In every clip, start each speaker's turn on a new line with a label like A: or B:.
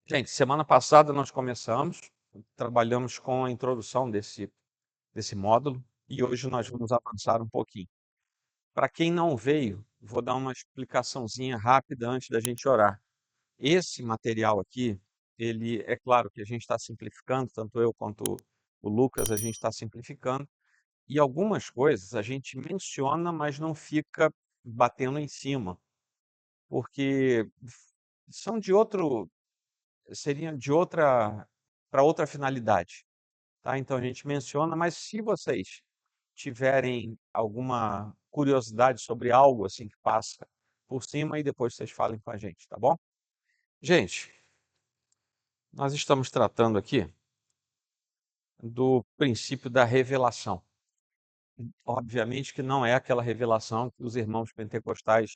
A: Gente, semana passada nós trabalhamos com a introdução desse módulo e hoje nós vamos avançar um pouquinho. Para quem não veio, vou dar uma explicaçãozinha rápida antes da gente orar. Esse material aqui, ele é claro que a gente está simplificando, tanto eu quanto o Lucas, a gente está simplificando, e algumas coisas a gente menciona, mas não fica batendo em cima, porque são seriam de outra, para outra finalidade. Tá? Então a gente menciona, mas se vocês tiverem alguma curiosidade sobre algo assim que passa por cima, e depois vocês falem com a gente, tá bom? Gente, nós estamos tratando aqui do princípio da revelação. Obviamente que não é aquela revelação que os irmãos pentecostais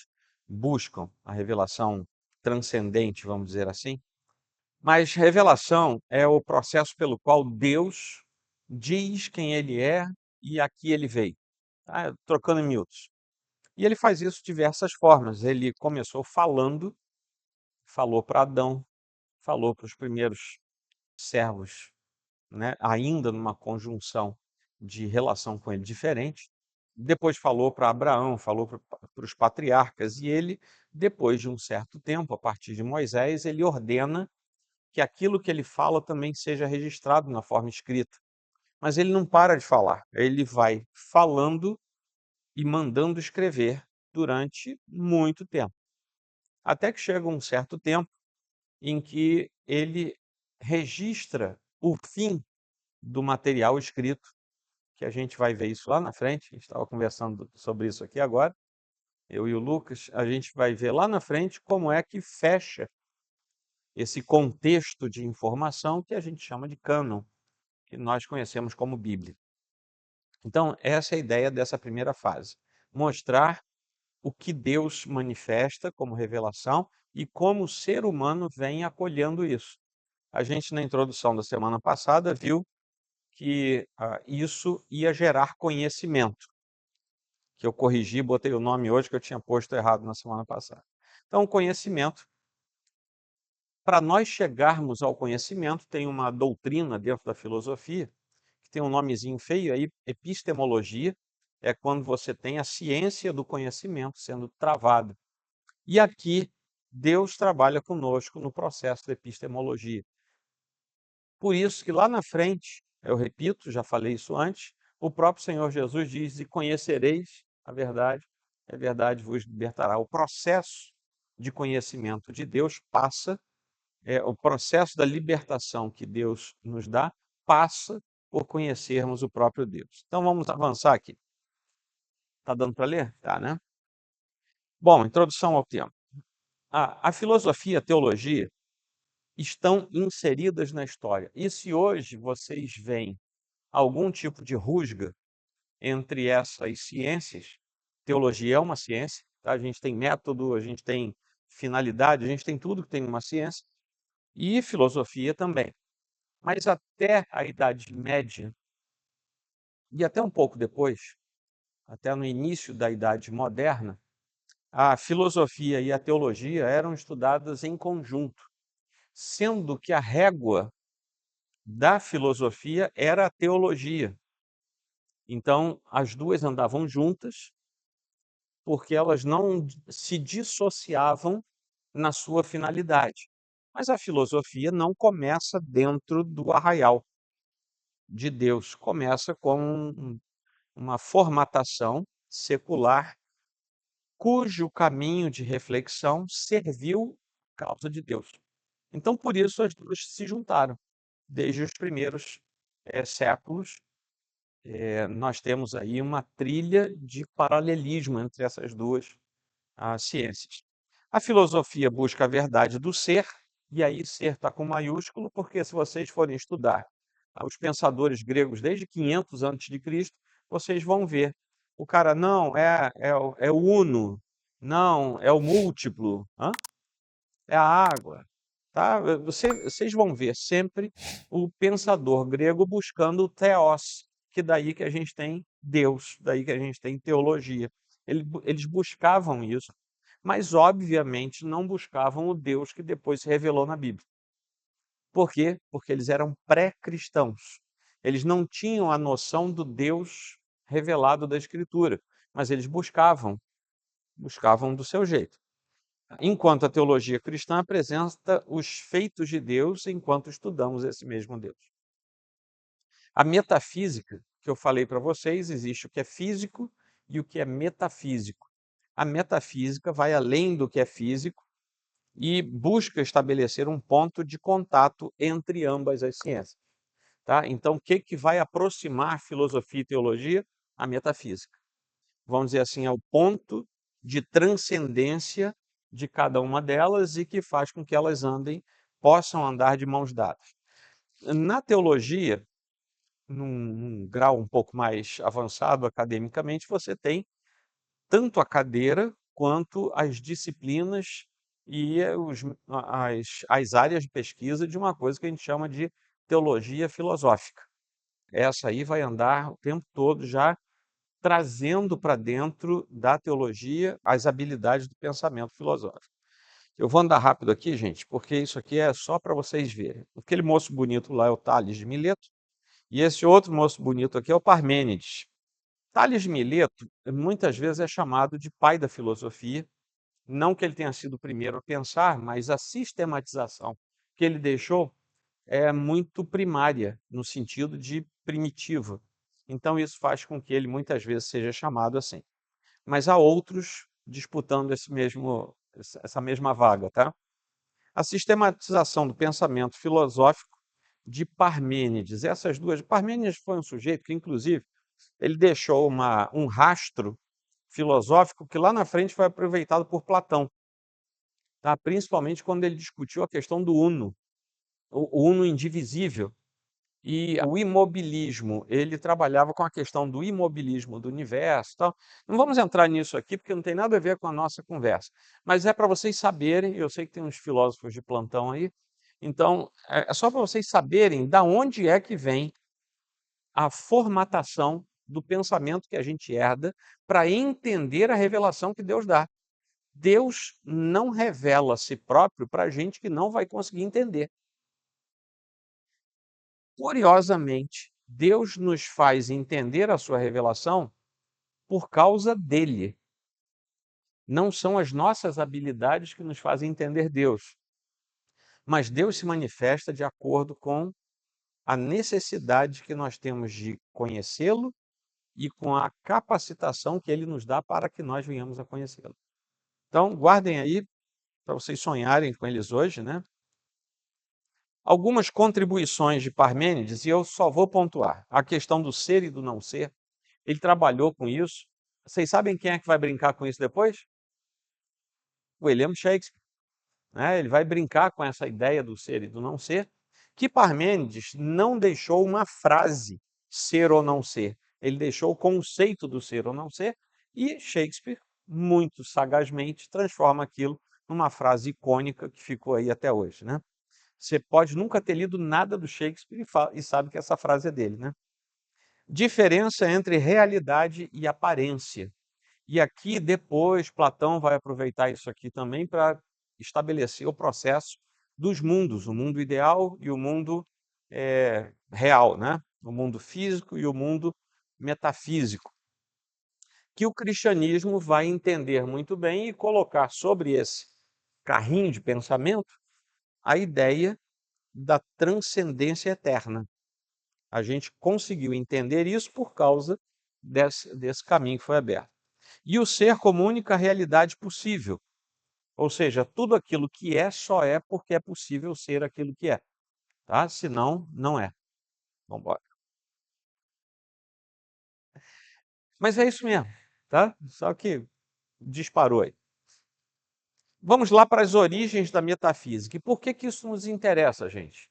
A: buscam, a revelação transcendente, vamos dizer assim. Mas revelação é o processo pelo qual Deus diz quem ele é e a que ele veio. Tá? Trocando em miúdos. E ele faz isso de diversas formas. Ele começou falando, falou para Adão, falou para os primeiros servos, né? Ainda numa conjunção de relação com ele diferente. Depois falou para Abraão, falou para os patriarcas, e ele, depois de um certo tempo, a partir de Moisés, ele ordena que aquilo que ele fala também seja registrado na forma escrita. Mas ele não para de falar, ele vai falando e mandando escrever durante muito tempo. Até que chega um certo tempo em que ele registra o fim do material escrito, que a gente vai ver isso lá na frente, a gente estava conversando sobre isso aqui agora, eu e o Lucas, a gente vai ver lá na frente como é que fecha esse contexto de informação que a gente chama de cânon, que nós conhecemos como Bíblia. Então, essa é a ideia dessa primeira fase. Mostrar o que Deus manifesta como revelação e como o ser humano vem acolhendo isso. A gente, na introdução da semana passada, viu que isso ia gerar conhecimento, que eu corrigi, botei o nome hoje que eu tinha posto errado na semana passada. Então, conhecimento, para nós chegarmos ao conhecimento, tem uma doutrina dentro da filosofia que tem um nomezinho feio aí, epistemologia, é quando você tem a ciência do conhecimento sendo travada. E aqui, Deus trabalha conosco no processo da epistemologia. Por isso que lá na frente, eu repito, já falei isso antes, o próprio Senhor Jesus diz: e conhecereis a verdade vos libertará. O processo de conhecimento de Deus passa o processo da libertação que Deus nos dá passa por conhecermos o próprio Deus. Então vamos avançar aqui. Está dando para ler? Tá, né? Bom, introdução ao tema. A filosofia e a teologia estão inseridas na história. E se hoje vocês veem algum tipo de rusga entre essas ciências, teologia é uma ciência, tá? A gente tem método, a gente tem finalidade, a gente tem tudo que tem uma ciência, e filosofia também. Mas até a Idade Média, e até um pouco depois, até no início da Idade Moderna, a filosofia e a teologia eram estudadas em conjunto, sendo que a régua da filosofia era a teologia. Então, as duas andavam juntas, porque elas não se dissociavam na sua finalidade. Mas a filosofia não começa dentro do arraial de Deus, começa com uma formatação secular cujo caminho de reflexão serviu à causa de Deus. Então, por isso, as duas se juntaram. Desde os primeiros séculos, nós temos aí uma trilha de paralelismo entre essas duas ciências. A filosofia busca a verdade do ser, e aí ser está com maiúsculo, porque se vocês forem estudar os pensadores gregos desde 500 a.C., vocês vão ver. O cara não é o uno, não é o múltiplo, é a água. Tá? Vocês vão ver sempre o pensador grego buscando o theos, que daí que a gente tem Deus, daí que a gente tem teologia. Eles buscavam isso, mas obviamente não buscavam o Deus que depois se revelou na Bíblia. Por quê? Porque eles eram pré-cristãos. Eles não tinham a noção do Deus revelado da Escritura, mas eles buscavam do seu jeito. Enquanto a teologia cristã apresenta os feitos de Deus enquanto estudamos esse mesmo Deus. A metafísica, que eu falei para vocês, existe o que é físico e o que é metafísico. A metafísica vai além do que é físico e busca estabelecer um ponto de contato entre ambas as ciências. Tá? Então, o que, que vai aproximar filosofia e teologia? A metafísica. Vamos dizer assim, é o ponto de transcendência de cada uma delas e que faz com que elas possam andar de mãos dadas. Na teologia, num grau um pouco mais avançado academicamente, você tem tanto a cadeira quanto as disciplinas e as áreas de pesquisa de uma coisa que a gente chama de teologia filosófica. Essa aí vai andar o tempo todo já trazendo para dentro da teologia as habilidades do pensamento filosófico. Eu vou andar rápido aqui, gente, porque isso aqui é só para vocês verem. Aquele moço bonito lá é o Tales de Mileto, e esse outro moço bonito aqui é o Parmênides. Tales de Mileto muitas vezes é chamado de pai da filosofia, não que ele tenha sido o primeiro a pensar, mas a sistematização que ele deixou é muito primária, no sentido de primitiva. Então isso faz com que ele muitas vezes seja chamado assim. Mas há outros disputando essa mesma vaga, tá? A sistematização do pensamento filosófico de Parmênides. Essas duas. Parmênides foi um sujeito que, inclusive, ele deixou um rastro filosófico que lá na frente foi aproveitado por Platão, tá? Principalmente quando ele discutiu a questão do uno, o uno indivisível. E o imobilismo, ele trabalhava com a questão do imobilismo do universo, tal. Não vamos entrar nisso aqui, porque não tem nada a ver com a nossa conversa. Mas é para vocês saberem, eu sei que tem uns filósofos de plantão aí, então é só para vocês saberem da onde é que vem a formatação do pensamento que a gente herda para entender a revelação que Deus dá. Deus não revela a si próprio para gente que não vai conseguir entender. Curiosamente, Deus nos faz entender a sua revelação por causa dele. Não são as nossas habilidades que nos fazem entender Deus, mas Deus se manifesta de acordo com a necessidade que nós temos de conhecê-lo e com a capacitação que ele nos dá para que nós venhamos a conhecê-lo. Então, guardem aí para vocês sonharem com eles hoje, né? Algumas contribuições de Parmênides, e eu só vou pontuar. A questão do ser e do não ser, ele trabalhou com isso. Vocês sabem quem é que vai brincar com isso depois? William Shakespeare. Né? Ele vai brincar com essa ideia do ser e do não ser, que Parmênides não deixou uma frase ser ou não ser. Ele deixou o conceito do ser ou não ser, e Shakespeare, muito sagazmente, transforma aquilo numa frase icônica que ficou aí até hoje. Né? Você pode nunca ter lido nada do Shakespeare e sabe que essa frase é dele. Né? Diferença entre realidade e aparência. E aqui, depois, Platão vai aproveitar isso aqui também para estabelecer o processo dos mundos, o mundo ideal e o mundo real, né? O mundo físico e o mundo metafísico, que o cristianismo vai entender muito bem e colocar sobre esse carrinho de pensamento a ideia da transcendência eterna. A gente conseguiu entender isso por causa desse caminho que foi aberto. E o ser como única realidade possível. Ou seja, tudo aquilo que é só é porque é possível ser aquilo que é. Tá? Senão, não é. Vamos embora. Mas é isso mesmo. Tá? Só que disparou aí. Vamos lá para as origens da metafísica. E por que isso nos interessa, gente?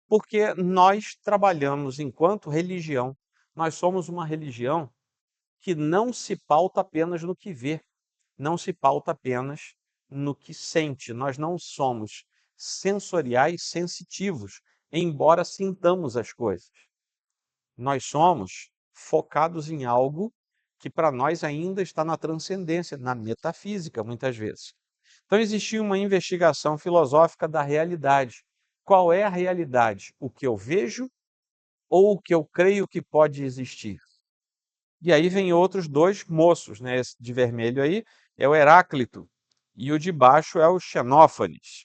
A: Porque nós trabalhamos enquanto religião. Nós somos uma religião que não se pauta apenas no que vê, não se pauta apenas no que sente. Nós não somos sensoriais sensitivos, embora sintamos as coisas. Nós somos focados em algo que para nós ainda está na transcendência, na metafísica, muitas vezes. Então existia uma investigação filosófica da realidade. qual é a realidade? O que eu vejo ou o que eu creio que pode existir? E aí vem outros dois moços, né? Esse de vermelho aí é o Heráclito e o de baixo é o Xenófanes,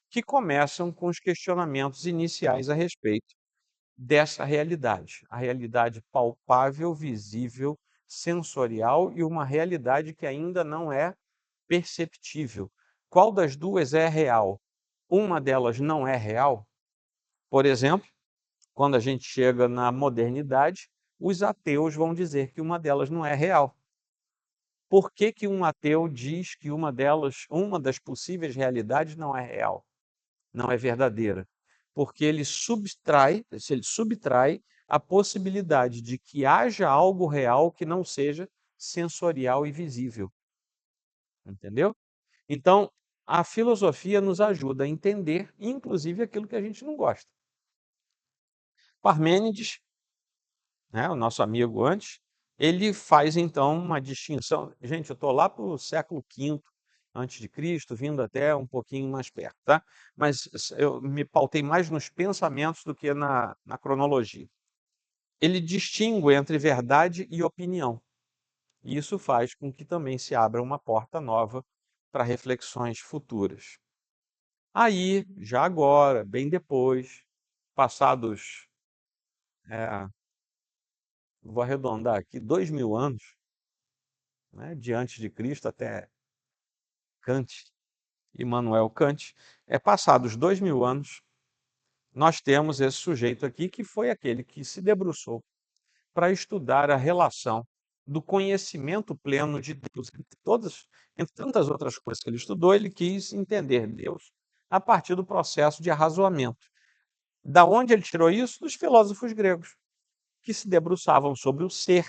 A: que começam com os questionamentos iniciais a respeito dessa realidade, a realidade palpável, visível, sensorial e uma realidade que ainda não é perceptível. Qual das duas é real? Uma delas não é real? Por exemplo, quando a gente chega na modernidade, os ateus vão dizer que uma delas não é real. Por que que um ateu diz que uma das possíveis realidades não é real, não é verdadeira? Porque se ele subtrai a possibilidade de que haja algo real que não seja sensorial e visível, entendeu? Então, a filosofia nos ajuda a entender, inclusive, aquilo que a gente não gosta. Parmênides, né, o nosso amigo antes, ele faz então uma distinção. Gente, eu estou lá para o século V antes de Cristo, vindo até um pouquinho mais perto, tá? Mas eu me pautei mais nos pensamentos do que na cronologia. Ele distingue entre verdade e opinião. E isso faz com que também se abra uma porta nova para reflexões futuras. Aí, já agora, bem depois, passados, é, vou arredondar aqui, 2000 anos, né, de antes de Cristo até Kant, Immanuel Kant, passados 2000 anos, nós temos esse sujeito aqui que foi aquele que se debruçou para estudar a relação do conhecimento pleno de Deus. Entre tantas outras coisas que ele estudou, ele quis entender Deus a partir do processo de arrazoamento. Da onde ele tirou isso? Dos filósofos gregos, que se debruçavam sobre o ser,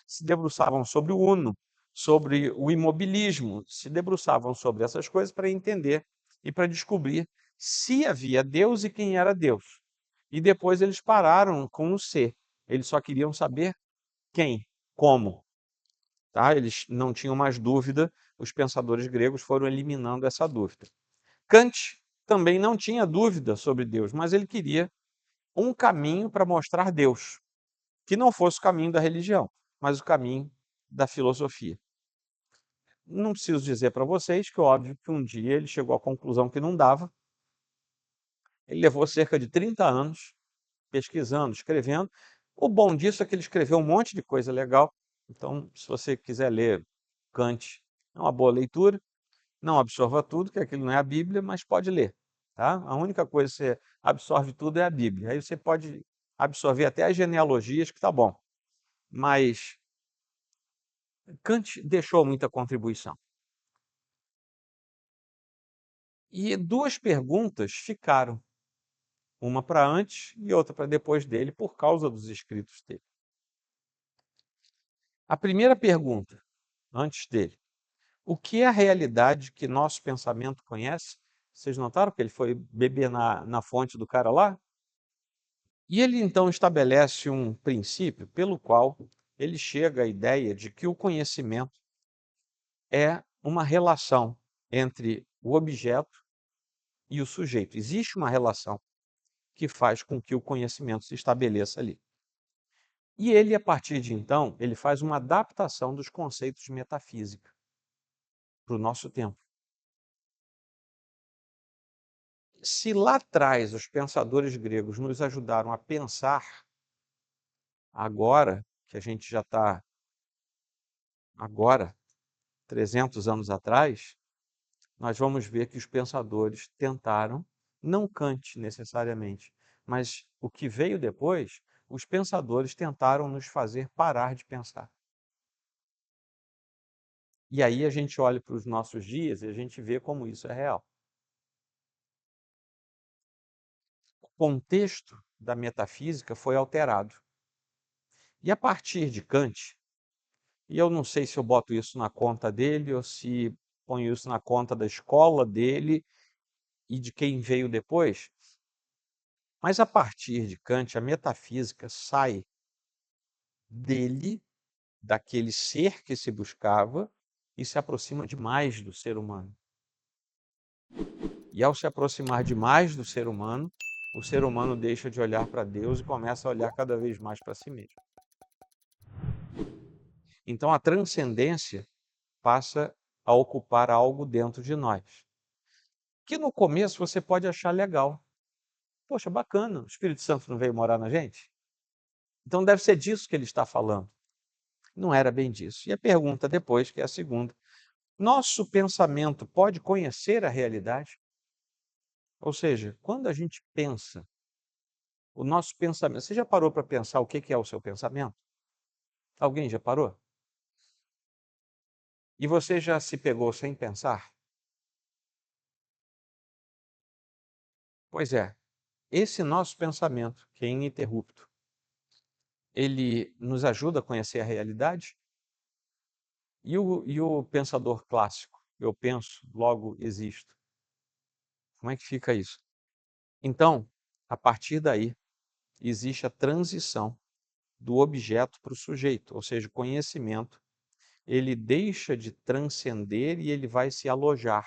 A: se debruçavam sobre o uno, sobre o imobilismo, se debruçavam sobre essas coisas para entender e para descobrir se havia Deus e quem era Deus. E depois eles pararam com o ser. Eles só queriam saber quem, como. Tá? Eles não tinham mais dúvida, os pensadores gregos foram eliminando essa dúvida. Kant também não tinha dúvida sobre Deus, mas ele queria um caminho para mostrar Deus, que não fosse o caminho da religião, mas o caminho da filosofia. Não preciso dizer para vocês que, óbvio, que um dia ele chegou à conclusão que não dava. Ele levou cerca de 30 anos pesquisando, escrevendo. O bom disso é que ele escreveu um monte de coisa legal. Então, se você quiser ler Kant, é uma boa leitura. Não absorva tudo, que aquilo não é a Bíblia, mas pode ler. Tá? A única coisa que você absorve tudo é a Bíblia. Aí você pode absorver até as genealogias, que está bom. Mas Kant deixou muita contribuição. E duas perguntas ficaram, uma para antes e outra para depois dele, por causa dos escritos dele. A primeira pergunta, antes dele, o que é a realidade que nosso pensamento conhece? Vocês notaram que ele foi beber na fonte do cara lá? E ele então estabelece um princípio pelo qual ele chega à ideia de que o conhecimento é uma relação entre o objeto e o sujeito. Existe uma relação que faz com que o conhecimento se estabeleça ali. E ele, a partir de então, ele faz uma adaptação dos conceitos de metafísica para o nosso tempo. Se lá atrás os pensadores gregos nos ajudaram a pensar, agora, que a gente já está, agora, 300 anos atrás, nós vamos ver que os pensadores tentaram, não Kant necessariamente, mas o que veio depois, os pensadores tentaram nos fazer parar de pensar. E aí a gente olha para os nossos dias e a gente vê como isso é real. O contexto da metafísica foi alterado. E a partir de Kant, e eu não sei se eu boto isso na conta dele ou se ponho isso na conta da escola dele e de quem veio depois, mas a partir de Kant, a metafísica sai dele, daquele ser que se buscava, e se aproxima demais do ser humano. E ao se aproximar demais do ser humano, o ser humano deixa de olhar para Deus e começa a olhar cada vez mais para si mesmo. Então a transcendência passa a ocupar algo dentro de nós, que no começo você pode achar legal. Poxa, bacana, o Espírito Santo não veio morar na gente? Então deve ser disso que ele está falando. Não era bem disso. E a pergunta depois, que é a segunda: nosso pensamento pode conhecer a realidade? Ou seja, quando a gente pensa, o nosso pensamento. Você já parou para pensar o que é o seu pensamento? Alguém já parou? E você já se pegou sem pensar? Pois é, esse nosso pensamento, que é ininterrupto, ele nos ajuda a conhecer a realidade? E o pensador clássico? Eu penso, logo existo. Como é que fica isso? Então, a partir daí, existe a transição do objeto para o sujeito, ou seja, o conhecimento, ele deixa de transcender e ele vai se alojar.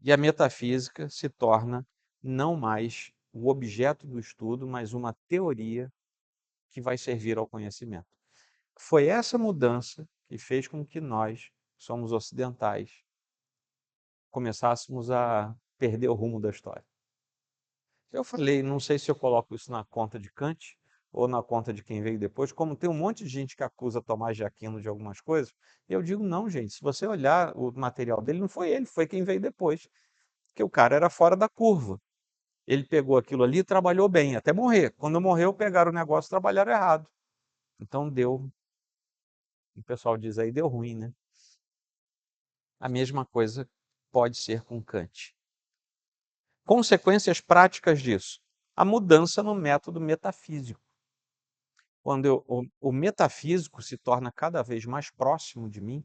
A: E a metafísica se torna não mais o objeto do estudo, mas uma teoria que vai servir ao conhecimento. Foi essa mudança que fez com que nós, somos ocidentais, começássemos a perder o rumo da história. Eu falei, não sei se eu coloco isso na conta de Kant ou na conta de quem veio depois, como tem um monte de gente que acusa Tomás de Aquino de algumas coisas, eu digo, não, gente, se você olhar o material dele, não foi ele, foi quem veio depois, porque o cara era fora da curva. Ele pegou aquilo ali e trabalhou bem, até morrer. Quando morreu, pegaram o negócio e trabalharam errado. Então deu, o pessoal diz aí, deu ruim, né? A mesma coisa pode ser com Kant. Consequências práticas disso. A mudança no método metafísico. Quando o metafísico se torna cada vez mais próximo de mim,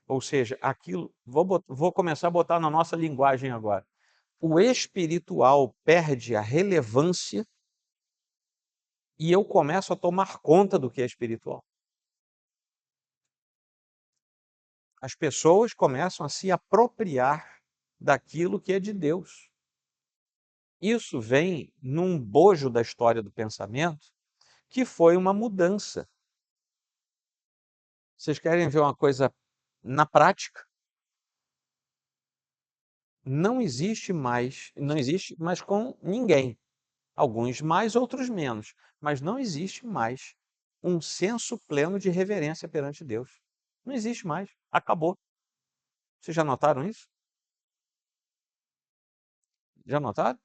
A: ou seja, aquilo, vou começar a botar na nossa linguagem agora. O espiritual perde a relevância e eu começo a tomar conta do que é espiritual. As pessoas começam a se apropriar daquilo que é de Deus. Isso vem num bojo da história do pensamento, que foi uma mudança. Vocês querem ver uma coisa na prática? Não existe mais com ninguém. Alguns mais, outros menos. Mas não existe mais um senso pleno de reverência perante Deus. Não existe mais. Acabou. Vocês já notaram isso? Já notaram?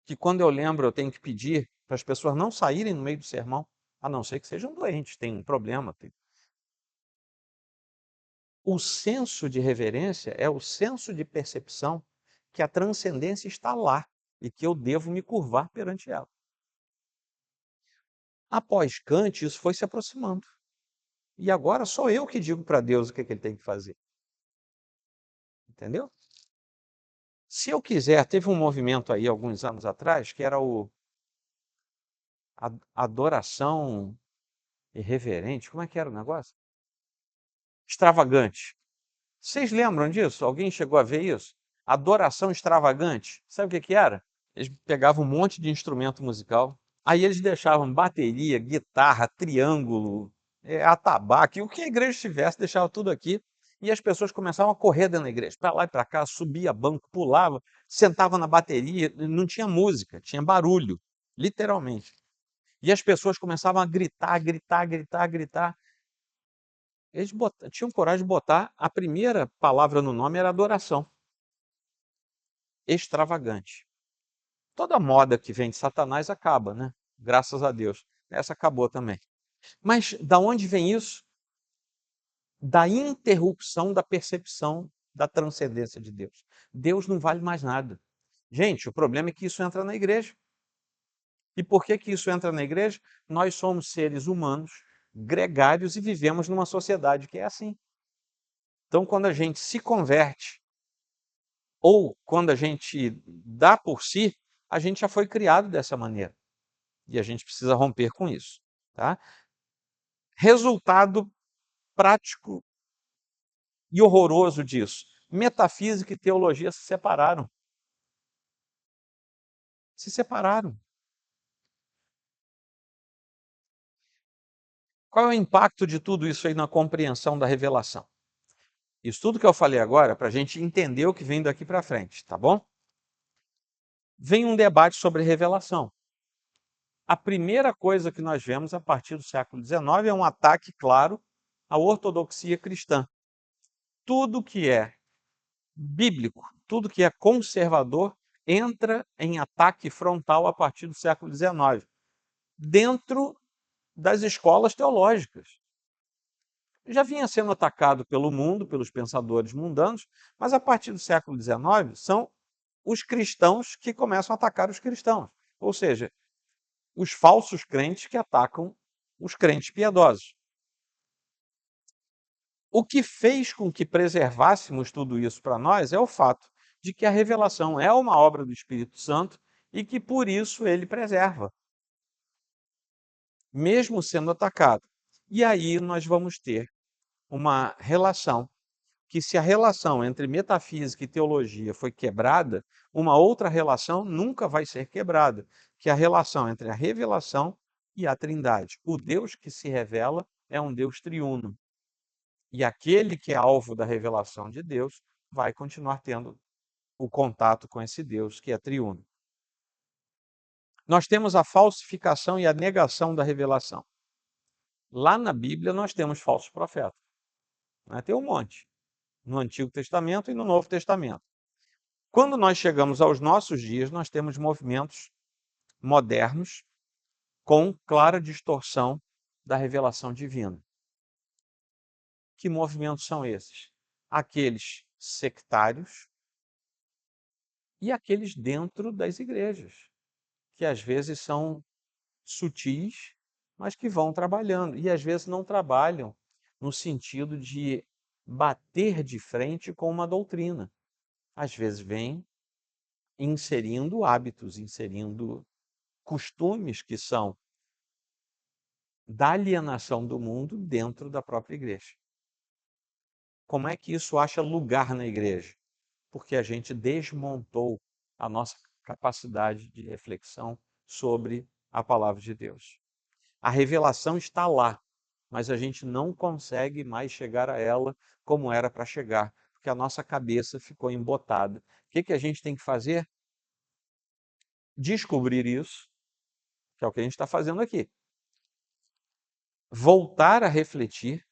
A: Que quando eu lembro, eu tenho que pedir para as pessoas não saírem no meio do sermão, a não ser que sejam doentes, tem um problema. O senso de reverência é o senso de percepção que a transcendência está lá e que eu devo me curvar perante ela. Após Kant, isso foi se aproximando. E agora sou eu que digo para Deus o que ele tem que fazer. Entendeu? Se eu quiser, teve um movimento aí alguns anos atrás que era a adoração irreverente. Como é que era o negócio? Extravagante. Vocês lembram disso? Alguém chegou a ver isso? Adoração extravagante. Sabe o que que era? Eles pegavam um monte de instrumento musical, aí eles deixavam bateria, guitarra, triângulo, atabaque, o que a igreja tivesse, deixava tudo aqui, e as pessoas começavam a correr dentro da igreja, para lá e para cá, subia banco, pulava, sentava na bateria, não tinha música, tinha barulho, literalmente. E as pessoas começavam a gritar, gritar, gritar, gritar. Eles tinham coragem de botar, a primeira palavra no nome era adoração, extravagante. Toda moda que vem de Satanás acaba, né? Graças a Deus. Essa acabou também. Mas da onde vem isso? Da interrupção da percepção da transcendência de Deus. Deus não vale mais nada. Gente, o problema é que isso entra na igreja. E por que que isso entra na igreja? Nós somos seres humanos, gregários e vivemos numa sociedade que é assim. Então, quando a gente se converte ou quando a gente dá por si, a gente já foi criado dessa maneira. E a gente precisa romper com isso. Tá? Resultado prático e horroroso disso? Metafísica e teologia se separaram. Se separaram. Qual é o impacto de tudo isso aí na compreensão da revelação? Isso tudo que eu falei agora, para a gente entender o que vem daqui para frente, tá bom? Vem um debate sobre revelação. A primeira coisa que nós vemos a partir do século XIX é um ataque claro à ortodoxia cristã. Tudo que é bíblico, tudo que é conservador, entra em ataque frontal a partir do século XIX, dentro das escolas teológicas. Já vinha sendo atacado pelo mundo, pelos pensadores mundanos, mas a partir do século XIX são os cristãos que começam a atacar os cristãos. Ou seja, os falsos crentes que atacam os crentes piedosos. O que fez com que preservássemos tudo isso para nós é o fato de que a revelação é uma obra do Espírito Santo e que por isso ele preserva, mesmo sendo atacado. E aí nós vamos ter uma relação que, se a relação entre metafísica e teologia foi quebrada, uma outra relação nunca vai ser quebrada, que é a relação entre a revelação e a Trindade. O Deus que se revela é um Deus triuno. E aquele que é alvo da revelação de Deus vai continuar tendo o contato com esse Deus que é triuno. Nós temos a falsificação e a negação da revelação. Lá na Bíblia nós temos falsos profetas. Né? Tem um monte, no Antigo Testamento e no Novo Testamento. Quando nós chegamos aos nossos dias, nós temos movimentos modernos com clara distorção da revelação divina. Que movimentos são esses? Aqueles sectários e aqueles dentro das igrejas, que às vezes são sutis, mas que vão trabalhando. E às vezes não trabalham no sentido de bater de frente com uma doutrina. Às vezes vêm inserindo hábitos, inserindo costumes que são da alienação do mundo dentro da própria igreja. Como é que isso acha lugar na igreja? Porque a gente desmontou a nossa capacidade de reflexão sobre a palavra de Deus. A revelação está lá, mas a gente não consegue mais chegar a ela como era para chegar, porque a nossa cabeça ficou embotada. O que a gente tem que fazer? Descobrir isso, que é o que a gente está fazendo aqui. Voltar a refletir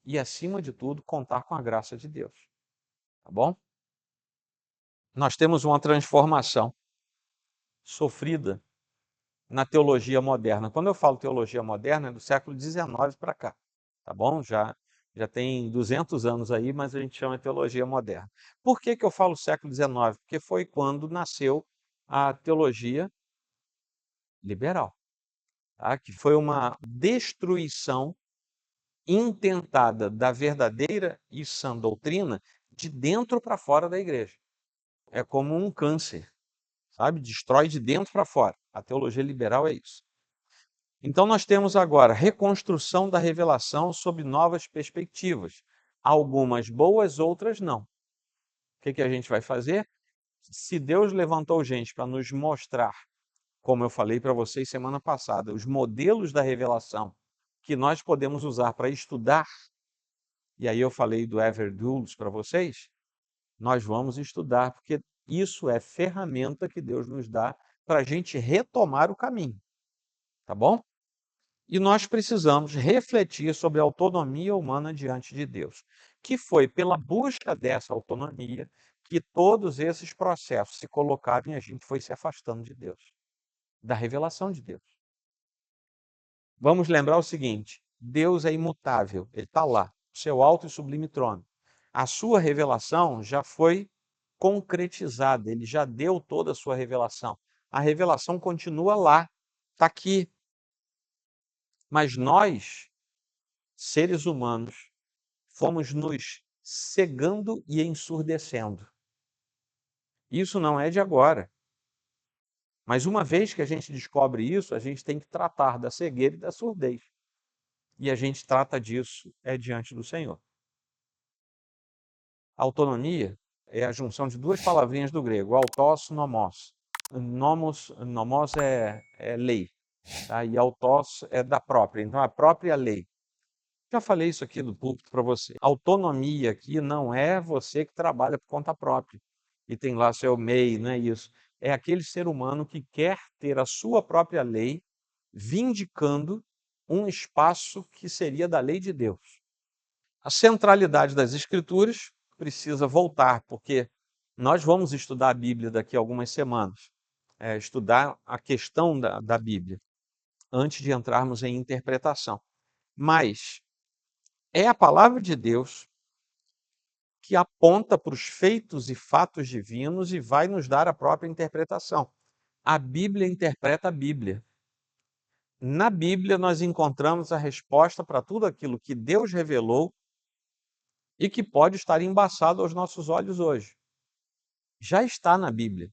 A: e, acima de tudo, contar com a graça de Deus. Tá bom? Nós temos uma transformação sofrida na teologia moderna. Quando eu falo teologia moderna, é do século XIX para cá. Tá bom? Já tem 200 anos aí, mas a gente chama de teologia moderna. Por que eu falo século XIX? Porque foi quando nasceu a teologia liberal, tá? Que foi uma destruição intentada da verdadeira e sã doutrina de dentro para fora da igreja. É como um câncer, sabe? Destrói de dentro para fora. A teologia liberal é isso. Então nós temos agora reconstrução da revelação sob novas perspectivas. Algumas boas, outras não. O que a gente vai fazer? Se Deus levantou gente para nos mostrar, como eu falei para vocês semana passada, os modelos da revelação que nós podemos usar para estudar, e aí eu falei do Everdulce para vocês, nós vamos estudar, porque isso é ferramenta que Deus nos dá para a gente retomar o caminho. Tá bom? E nós precisamos refletir sobre a autonomia humana diante de Deus, que foi pela busca dessa autonomia que todos esses processos se colocaram e a gente foi se afastando de Deus, da revelação de Deus. Vamos lembrar o seguinte: Deus é imutável, ele está lá, o seu alto e sublime trono. A sua revelação já foi concretizada, ele já deu toda a sua revelação. A revelação continua lá, está aqui. Mas nós, seres humanos, fomos nos cegando e ensurdecendo. Isso não é de agora. Mas uma vez que a gente descobre isso, a gente tem que tratar da cegueira e da surdez. E a gente trata disso diante do Senhor. Autonomia é a junção de duas palavrinhas do grego, autos, nomos. Nomos é lei, tá? E autos é da própria, então a própria lei. Já falei isso aqui do púlpito para você. Autonomia aqui não é você que trabalha por conta própria e tem lá seu MEI, não é isso. É aquele ser humano que quer ter a sua própria lei, vindicando um espaço que seria da lei de Deus. A centralidade das Escrituras precisa voltar, porque nós vamos estudar a Bíblia daqui a algumas semanas, estudar a questão da Bíblia, antes de entrarmos em interpretação. Mas é a palavra de Deus que aponta para os feitos e fatos divinos e vai nos dar a própria interpretação. A Bíblia interpreta a Bíblia. Na Bíblia, nós encontramos a resposta para tudo aquilo que Deus revelou e que pode estar embaçado aos nossos olhos hoje. Já está na Bíblia.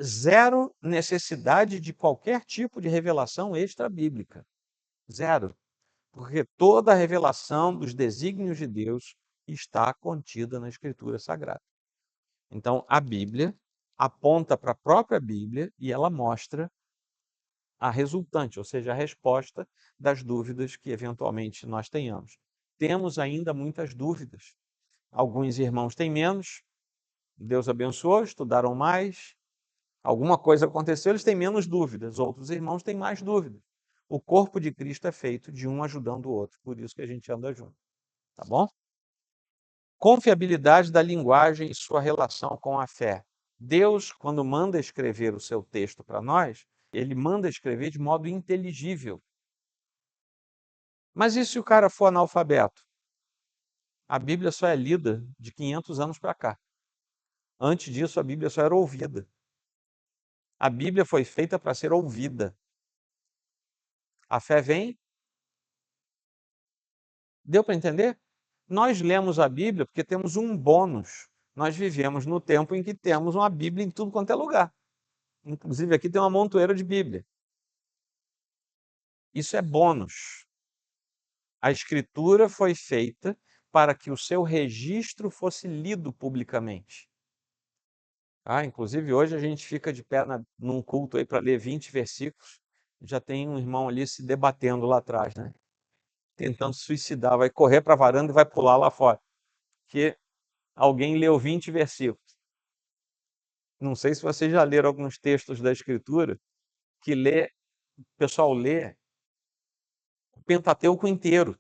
A: Zero necessidade de qualquer tipo de revelação extra-bíblica. Zero. Porque toda a revelação dos desígnios de Deus está contida na Escritura Sagrada. Então, a Bíblia aponta para a própria Bíblia e ela mostra a resultante, ou seja, a resposta das dúvidas que eventualmente nós tenhamos. Temos ainda muitas dúvidas. Alguns irmãos têm menos, Deus abençoou, estudaram mais, alguma coisa aconteceu, eles têm menos dúvidas. Outros irmãos têm mais dúvidas. O corpo de Cristo é feito de um ajudando o outro, por isso que a gente anda junto. Tá bom? Confiabilidade da linguagem e sua relação com a fé. Deus, quando manda escrever o seu texto para nós, ele manda escrever de modo inteligível. Mas e se o cara for analfabeto? A Bíblia só é lida de 500 anos para cá. Antes disso, a Bíblia só era ouvida. A Bíblia foi feita para ser ouvida. A fé vem. Deu para entender? Nós lemos a Bíblia porque temos um bônus. Nós vivemos no tempo em que temos uma Bíblia em tudo quanto é lugar. Inclusive aqui tem uma montoeira de Bíblia. Isso é bônus. A Escritura foi feita para que o seu registro fosse lido publicamente. Inclusive hoje a gente fica de pé num culto aí para ler 20 versículos. Já tem um irmão ali se debatendo lá atrás, né? Tentando suicidar, vai correr para a varanda e vai pular lá fora. Porque alguém leu 20 versículos. Não sei se vocês já leram alguns textos da Escritura que o pessoal lê o Pentateuco inteiro.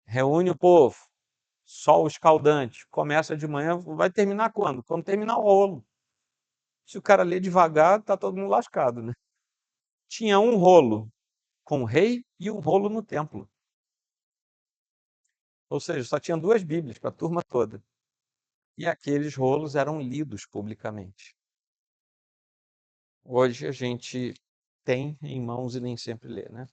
A: Reúne o povo, sol escaldante, começa de manhã, vai terminar quando? Quando terminar o rolo. Se o cara lê devagar, tá todo mundo lascado, né? Tinha um rolo com o rei e um rolo no templo. Ou seja, só tinha duas Bíblias para a turma toda. E aqueles rolos eram lidos publicamente. Hoje a gente tem em mãos e nem sempre lê, né?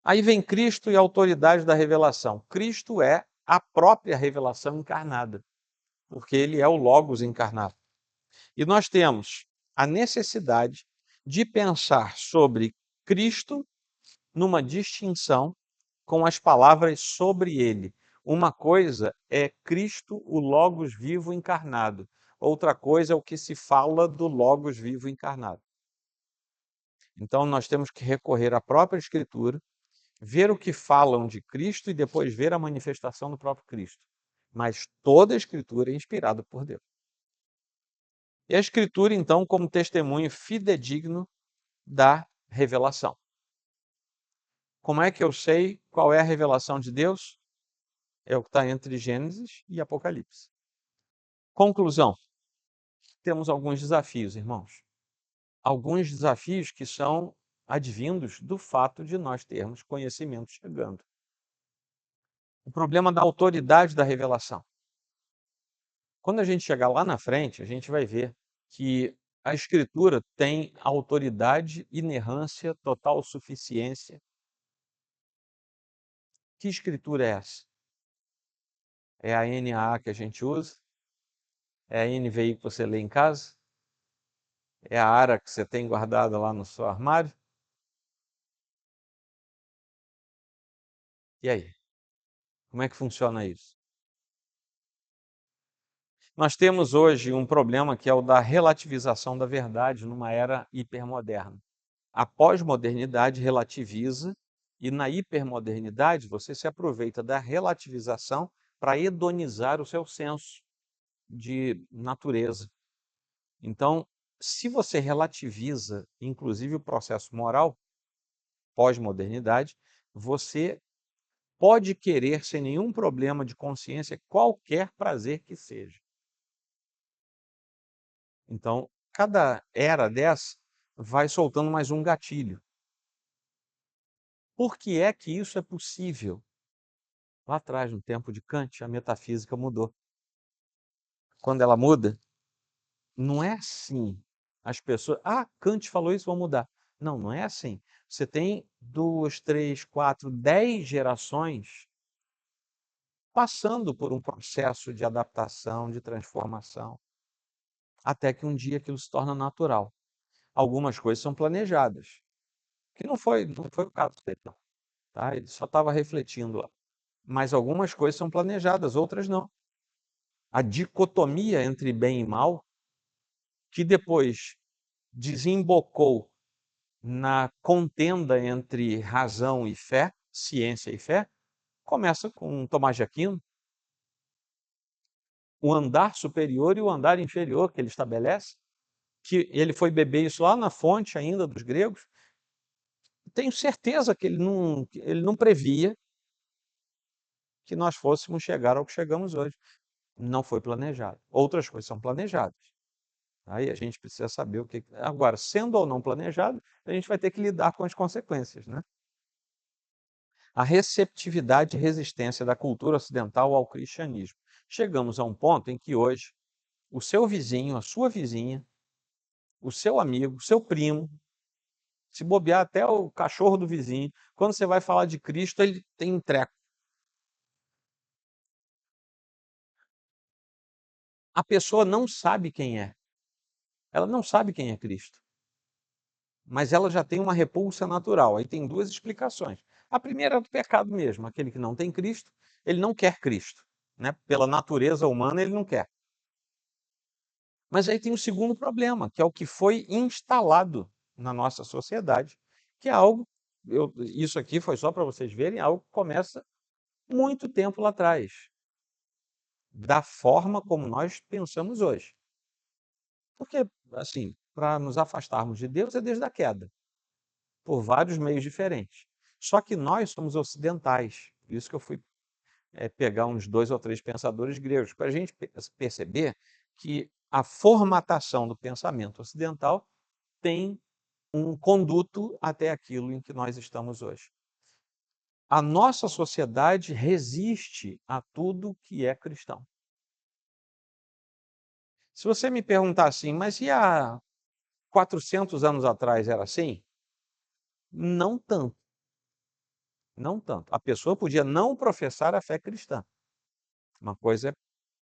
A: Aí vem Cristo e a autoridade da revelação. Cristo é a própria revelação encarnada, porque ele é o Logos encarnado. E nós temos a necessidade de pensar sobre Cristo numa distinção com as palavras sobre ele. Uma coisa é Cristo, o Logos vivo encarnado. Outra coisa é o que se fala do Logos vivo encarnado. Então nós temos que recorrer à própria Escritura, ver o que falam de Cristo e depois ver a manifestação do próprio Cristo. Mas toda a Escritura é inspirada por Deus. E a Escritura, então, como testemunho fidedigno da revelação. Como é que eu sei qual é a revelação de Deus? É o que está entre Gênesis e Apocalipse. Conclusão. Temos alguns desafios, irmãos. Alguns desafios que são advindos do fato de nós termos conhecimento chegando. O problema da autoridade da revelação. Quando a gente chegar lá na frente, a gente vai ver que a Escritura tem autoridade, inerrância, total suficiência. Que Escritura é essa? É a NAA que a gente usa? É a NVI que você lê em casa? É a ARA que você tem guardada lá no seu armário? E aí? Como é que funciona isso? Nós temos hoje um problema que é o da relativização da verdade numa era hipermoderna. A pós-modernidade relativiza e na hipermodernidade você se aproveita da relativização para hedonizar o seu senso de natureza. Então, se você relativiza, inclusive, o processo moral, pós-modernidade, você pode querer, sem nenhum problema de consciência, qualquer prazer que seja. Então, cada era dessa vai soltando mais um gatilho. Por que é que isso é possível? Lá atrás, no tempo de Kant, a metafísica mudou. Quando ela muda, não é assim. As pessoas, Kant falou isso, vão mudar. Não, não é assim. Você tem 2, 3, 4, 10 gerações passando por um processo de adaptação, de transformação, até que um dia aquilo se torna natural. Algumas coisas são planejadas, que não foi o caso dele, não, tá? Ele só estava refletindo lá. Mas algumas coisas são planejadas, outras não. A dicotomia entre bem e mal, que depois desembocou na contenda entre razão e fé, ciência e fé, começa com Tomás de Aquino, o andar superior e o andar inferior que ele estabelece, que ele foi beber isso lá na fonte ainda dos gregos. Tenho certeza que ele não previa que nós fôssemos chegar ao que chegamos hoje. Não foi planejado. Outras coisas são planejadas. Aí a gente precisa saber o que. Agora, sendo ou não planejado, a gente vai ter que lidar com as consequências, né? A receptividade e resistência da cultura ocidental ao cristianismo. Chegamos a um ponto em que hoje o seu vizinho, a sua vizinha, o seu amigo, o seu primo, se bobear até o cachorro do vizinho, quando você vai falar de Cristo, ele tem um treco. A pessoa não sabe quem é. Ela não sabe quem é Cristo. Mas ela já tem uma repulsa natural. Aí tem duas explicações. A primeira é do pecado mesmo. Aquele que não tem Cristo, ele não quer Cristo, né? Pela natureza humana, ele não quer. Mas aí tem o segundo problema, que é o que foi instalado na nossa sociedade, que é algo, isso aqui foi só para vocês verem, algo que começa muito tempo lá atrás, da forma como nós pensamos hoje. Porque, assim, para nos afastarmos de Deus é desde a queda, por vários meios diferentes. Só que nós somos ocidentais, por isso que eu fui pegar uns 2 ou 3 pensadores gregos, para a gente perceber que a formatação do pensamento ocidental tem um conduto até aquilo em que nós estamos hoje. A nossa sociedade resiste a tudo que é cristão. Se você me perguntar assim, mas e há 400 anos atrás era assim? Não tanto, não tanto. A pessoa podia não professar a fé cristã. Uma coisa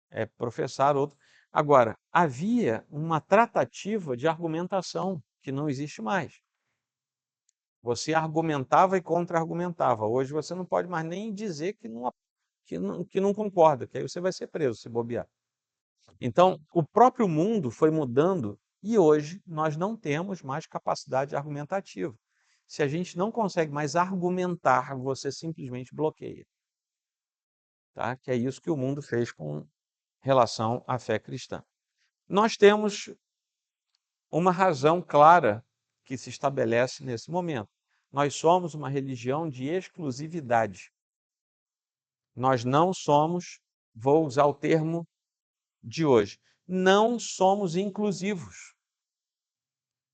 A: é professar, outra. Agora, havia uma tratativa de argumentação que não existe mais. Você argumentava e contra-argumentava. Hoje você não pode mais nem dizer que não concorda, que aí você vai ser preso se bobear. Então, o próprio mundo foi mudando e hoje nós não temos mais capacidade argumentativa. Se a gente não consegue mais argumentar, você simplesmente bloqueia. Tá? Que é isso que o mundo fez com relação à fé cristã. Nós temos uma razão clara que se estabelece nesse momento. Nós somos uma religião de exclusividade. Nós não somos, vou usar o termo de hoje, não somos inclusivos.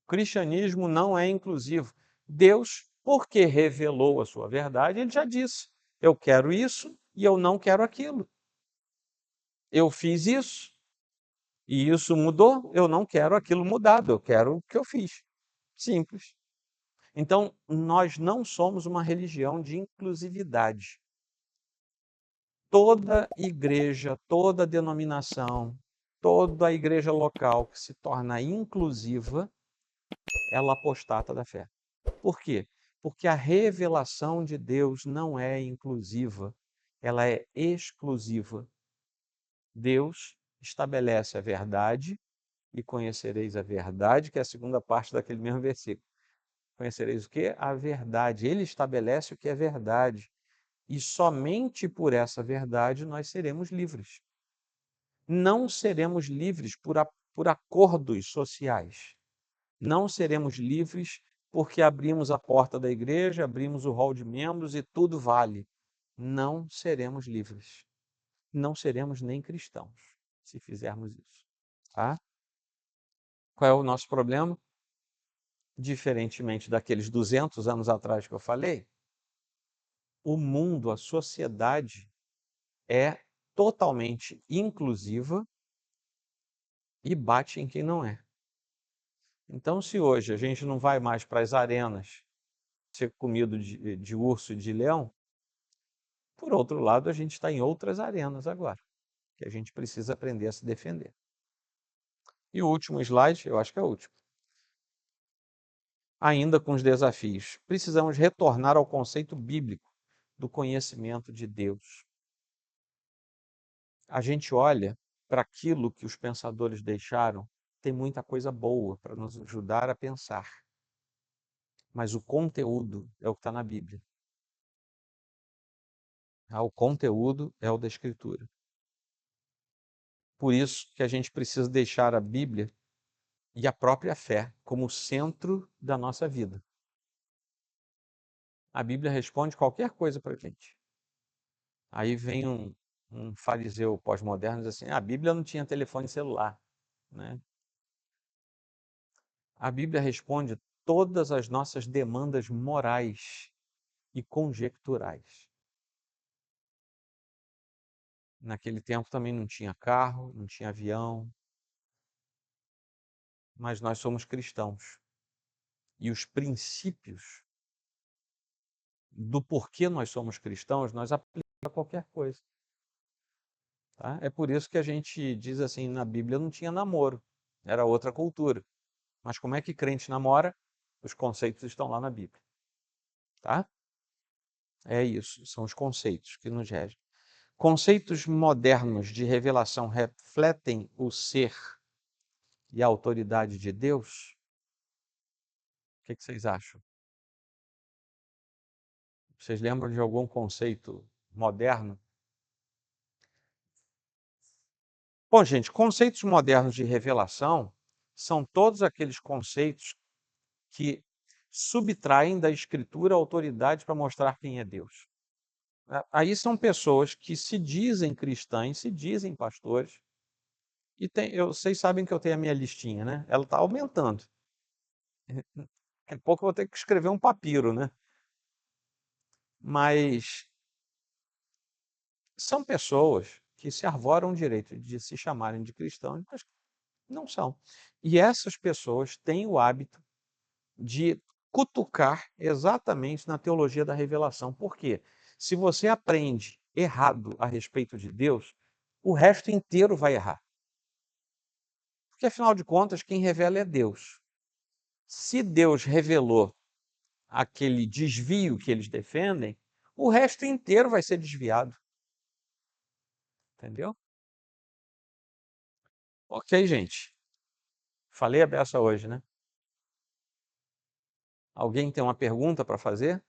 A: O cristianismo não é inclusivo. Deus, porque revelou a sua verdade, ele já disse: eu quero isso e eu não quero aquilo. Eu fiz isso e isso mudou, eu não quero aquilo mudado, eu quero o que eu fiz. Simples. Então, nós não somos uma religião de inclusividade. Toda igreja, toda denominação, toda a igreja local que se torna inclusiva, ela apostata da fé. Por quê? Porque a revelação de Deus não é inclusiva. ela é exclusiva. Deus estabelece a verdade e conhecereis a verdade, que é a segunda parte daquele mesmo versículo. Conhecereis o quê? A verdade. Ele estabelece o que é verdade. E somente por essa verdade nós seremos livres. Não seremos livres por acordos sociais. Não seremos livres porque abrimos a porta da igreja, abrimos o hall de membros e tudo vale. Não seremos livres. Não seremos nem cristãos se fizermos isso. Tá? Qual é o nosso problema? Diferentemente daqueles 200 anos atrás que eu falei, o mundo, a sociedade é totalmente inclusiva e bate em quem não é. Então, se hoje a gente não vai mais para as arenas ser comido de urso e de leão, por outro lado, a gente está em outras arenas agora, que a gente precisa aprender a se defender. E o último slide, eu acho que é o último. Ainda com os desafios, precisamos retornar ao conceito bíblico do conhecimento de Deus. A gente olha para aquilo que os pensadores deixaram, tem muita coisa boa para nos ajudar a pensar. Mas o conteúdo é o que está na Bíblia. O conteúdo é o da Escritura. Por isso que a gente precisa deixar a Bíblia e a própria fé como centro da nossa vida. A Bíblia responde qualquer coisa para a gente. Aí vem um fariseu pós-moderno e diz assim, a Bíblia não tinha telefone celular. Né? A Bíblia responde todas as nossas demandas morais e conjecturais. Naquele tempo também não tinha carro, não tinha avião, mas nós somos cristãos. E os princípios do porquê nós somos cristãos, nós aplicamos a qualquer coisa. Tá? É por isso que a gente diz assim, na Bíblia não tinha namoro, era outra cultura. Mas como é que crente namora? Os conceitos estão lá na Bíblia. Tá? É isso, são os conceitos que nos regem. Conceitos modernos de revelação refletem o ser e a autoridade de Deus? O que vocês acham? Vocês lembram de algum conceito moderno? Bom, gente, conceitos modernos de revelação são todos aqueles conceitos que subtraem da Escritura a autoridade para mostrar quem é Deus. Aí são pessoas que se dizem cristãs, se dizem pastores, e vocês sabem que eu tenho a minha listinha, né? Ela está aumentando. Daqui a pouco eu vou ter que escrever um papiro, né? Mas são pessoas que se arvoram o direito de se chamarem de cristãos, mas não são. E essas pessoas têm o hábito de cutucar exatamente na teologia da revelação. Por quê? Se você aprende errado a respeito de Deus, o resto inteiro vai errar. Porque, afinal de contas, quem revela é Deus. Se Deus revelou aquele desvio que eles defendem, o resto inteiro vai ser desviado. Entendeu? Ok, gente. Falei a beça hoje, né? Alguém tem uma pergunta para fazer?